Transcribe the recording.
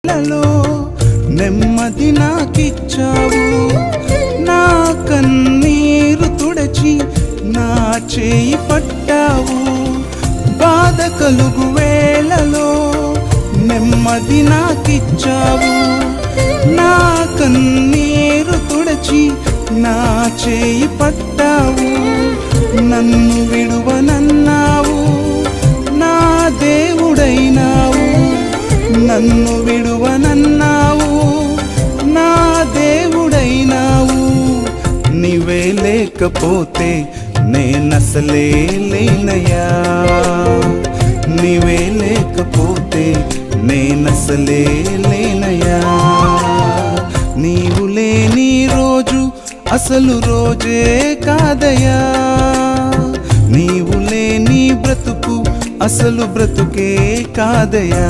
వేళలో నెమ్మది నాకిచ్చావు. నా కన్నీరు తుడచి నా చేయి పట్టావు. బాధ కలుగు వేళలో నెమ్మది నాకిచ్చావు. నా కన్నీరు తుడచి నా చేయి పట్టావు. నన్ను విడువనన్నావు, నా దేవుడైనావు. నన్ను విడువనన్నావు, నా దేవుడైనావు. నీవే లేకపోతే నేనసలే లేనయ్యా. నీవే లేకపోతే నేనసలే లేనయ్యా. నీవు లేని రోజు అసలు రోజే కాదయ్యా. నీవు లేని బ్రతుకు అసలు బ్రతుకే కాదయ్యా.